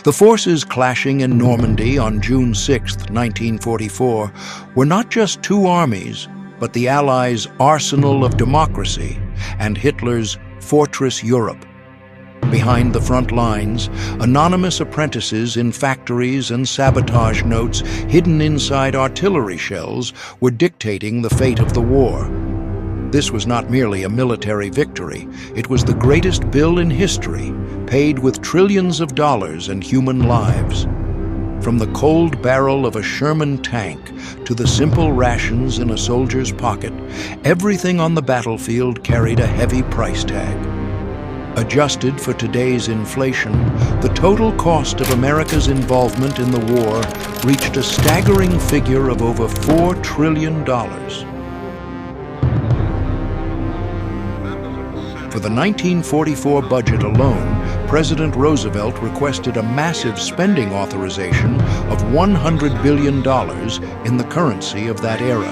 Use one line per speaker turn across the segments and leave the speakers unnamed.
The forces clashing in Normandy on June 6, 1944, were not just two armies, but the Allies' arsenal of democracy and Hitler's fortress Europe. Behind the front lines, anonymous apprentices in factories and sabotage notes hidden inside artillery shells were dictating the fate of the war. This was not merely a military victory, it was the greatest bill in history, paid with trillions of dollars and human lives. From the cold barrel of a Sherman tank to the simple rations in a soldier's pocket, everything on the battlefield carried a heavy price tag. Adjusted for today's inflation, the total cost of America's involvement in the war reached a staggering figure of over $4 trillion. For the 1944 budget alone, President Roosevelt requested a massive spending authorization of $100 billion in the currency of that era.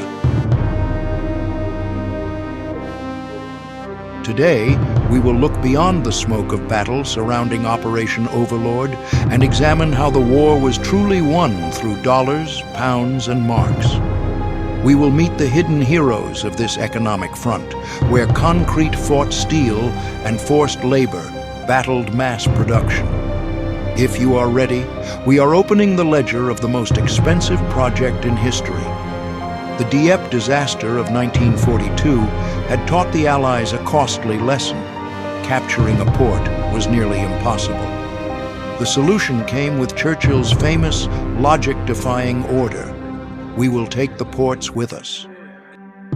Today, we will look beyond the smoke of battle surrounding Operation Overlord and examine how the war was truly won through dollars, pounds, and marks. We will meet the hidden heroes of this economic front, where concrete fought steel and forced labor battled mass production. If you are ready, we are opening the ledger of the most expensive project in history. The Dieppe disaster of 1942 had taught the Allies a costly lesson. Capturing a port was nearly impossible. The solution came with Churchill's famous logic-defying order: we will take the ports with us.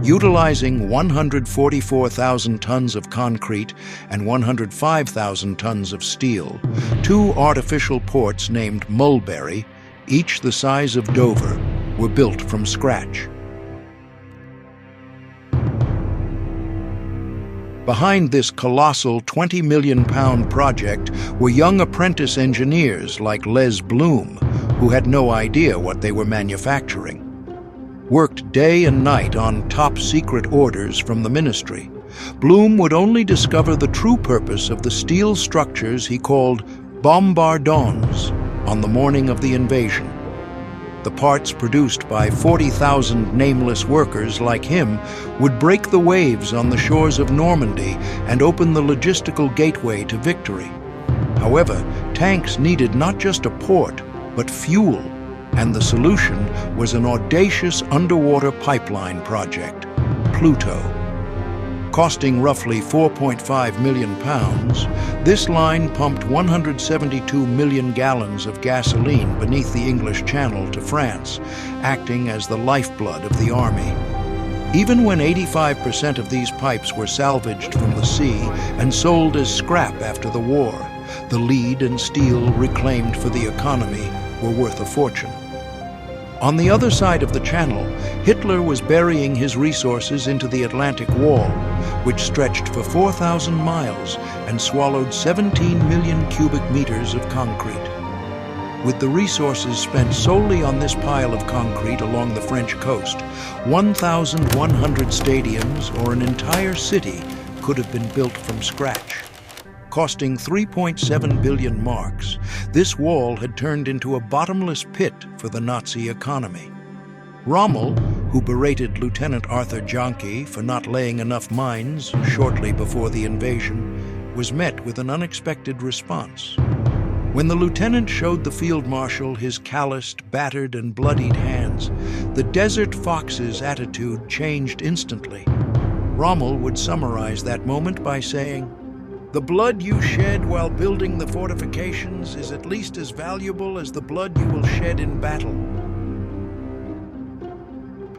Utilizing 144,000 tons of concrete and 105,000 tons of steel, two artificial ports named Mulberry, each the size of Dover, were built from scratch. Behind this colossal 20 million pound project were young apprentice engineers like Les Bloom, who had no idea what they were manufacturing. Worked day and night on top-secret orders from the ministry, Bloom would only discover the true purpose of the steel structures he called bombardons on the morning of the invasion. The parts produced by 40,000 nameless workers like him would break the waves on the shores of Normandy and open the logistical gateway to victory. However, tanks needed not just a port, but fuel, and the solution was an audacious underwater pipeline project, Pluto. Costing roughly 4.5 million pounds, this line pumped 172 million gallons of gasoline beneath the English Channel to France, acting as the lifeblood of the army. Even when 85% of these pipes were salvaged from the sea and sold as scrap after the war, the lead and steel reclaimed for the economy were worth a fortune. On the other side of the Channel, Hitler was burying his resources into the Atlantic Wall, which stretched for 4,000 miles and swallowed 17 million cubic meters of concrete. With the resources spent solely on this pile of concrete along the French coast, 1,100 stadiums or an entire city could have been built from scratch. Costing 3.7 billion marks, this wall had turned into a bottomless pit for the Nazi economy. Rommel, who berated Lieutenant Arthur Janke for not laying enough mines shortly before the invasion, was met with an unexpected response. When the lieutenant showed the field marshal his calloused, battered, and bloodied hands, the Desert Fox's attitude changed instantly. Rommel would summarize that moment by saying, "The blood you shed while building the fortifications is at least as valuable as the blood you will shed in battle."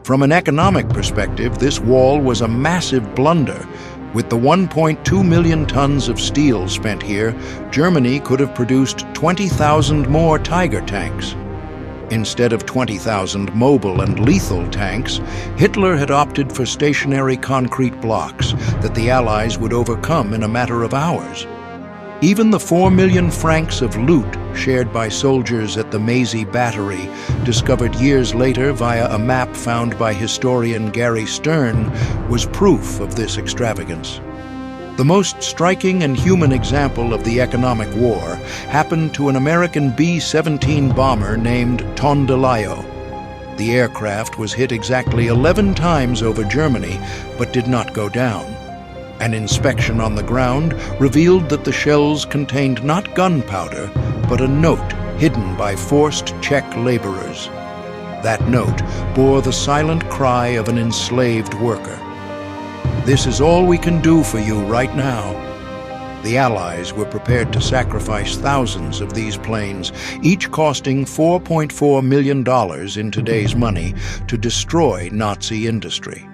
From an economic perspective, this wall was a massive blunder. With the 1.2 million tons of steel spent here, Germany could have produced 20,000 more Tiger tanks. Instead of 20,000 mobile and lethal tanks, Hitler had opted for stationary concrete blocks that the Allies would overcome in a matter of hours. Even the 4 million francs of loot shared by soldiers at the Mazy Battery, discovered years later via a map found by historian Gary Stern, was proof of this extravagance. The most striking and human example of the economic war happened to an American B-17 bomber named Tondelayo. The aircraft was hit exactly 11 times over Germany, but did not go down. An inspection on the ground revealed that the shells contained not gunpowder, but a note hidden by forced Czech laborers. That note bore the silent cry of an enslaved worker. "This is all we can do for you right now." The Allies were prepared to sacrifice thousands of these planes, each costing $4.4 million in today's money, to destroy Nazi industry.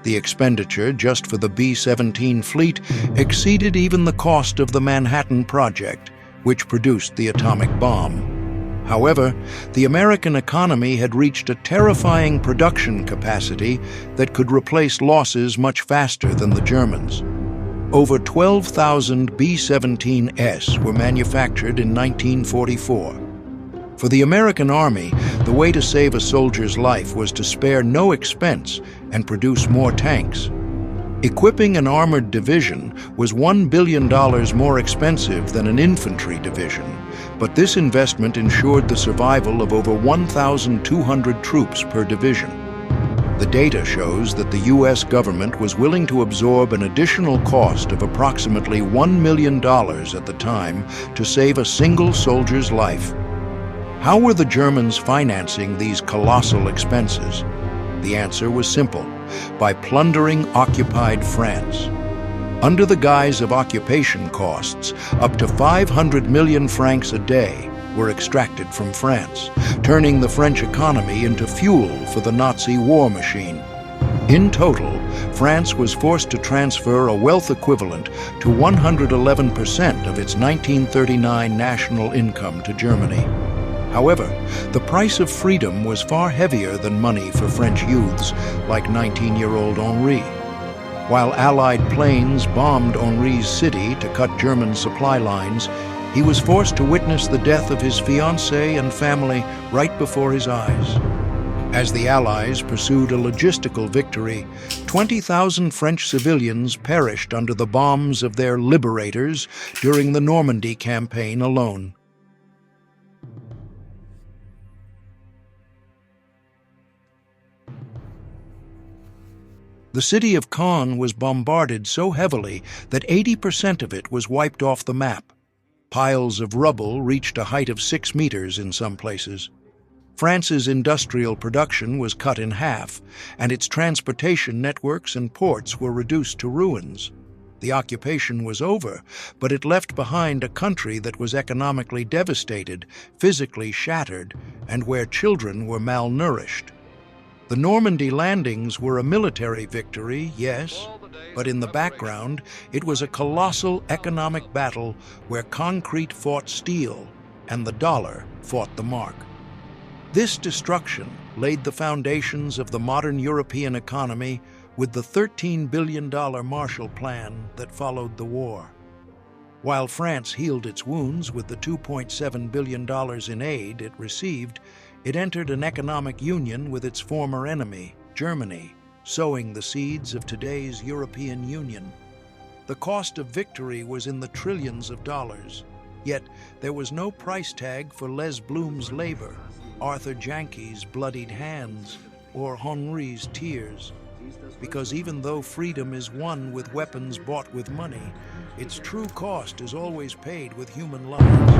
The expenditure just for the B-17 fleet exceeded even the cost of the Manhattan Project, which produced the atomic bomb. However, the American economy had reached a terrifying production capacity that could replace losses much faster than the Germans. Over 12,000 B-17s were manufactured in 1944. For the American Army, the way to save a soldier's life was to spare no expense and produce more tanks. Equipping an armored division was $1 billion more expensive than an infantry division, but this investment ensured the survival of over 1,200 troops per division. The data shows that the U.S. government was willing to absorb an additional cost of approximately $1 million at the time to save a single soldier's life. How were the Germans financing these colossal expenses? The answer was simple: by plundering occupied France. Under the guise of occupation costs, up to 500 million francs a day were extracted from France, turning the French economy into fuel for the Nazi war machine. In total, France was forced to transfer a wealth equivalent to 111% of its 1939 national income to Germany. However, the price of freedom was far heavier than money for French youths like 19-year-old Henri. While Allied planes bombed Henri's city to cut German supply lines, he was forced to witness the death of his fiancée and family right before his eyes. As the Allies pursued a logistical victory, 20,000 French civilians perished under the bombs of their liberators during the Normandy campaign alone. The city of Caen was bombarded so heavily that 80% of it was wiped off the map. Piles of rubble reached a height of 6 meters in some places. France's industrial production was cut in half, and its transportation networks and ports were reduced to ruins. The occupation was over, but it left behind a country that was economically devastated, physically shattered, and where children were malnourished. The Normandy landings were a military victory, yes, but in the background, it was a colossal economic battle where concrete fought steel and the dollar fought the mark. This destruction laid the foundations of the modern European economy with the $13 billion Marshall Plan that followed the war. While France healed its wounds with the $2.7 billion in aid it received, it entered an economic union with its former enemy, Germany, sowing the seeds of today's European Union. The cost of victory was in the trillions of dollars, yet there was no price tag for Les Blum's labor, Arthur Janki's bloodied hands, or Henri's tears. Because even though freedom is won with weapons bought with money, its true cost is always paid with human lives.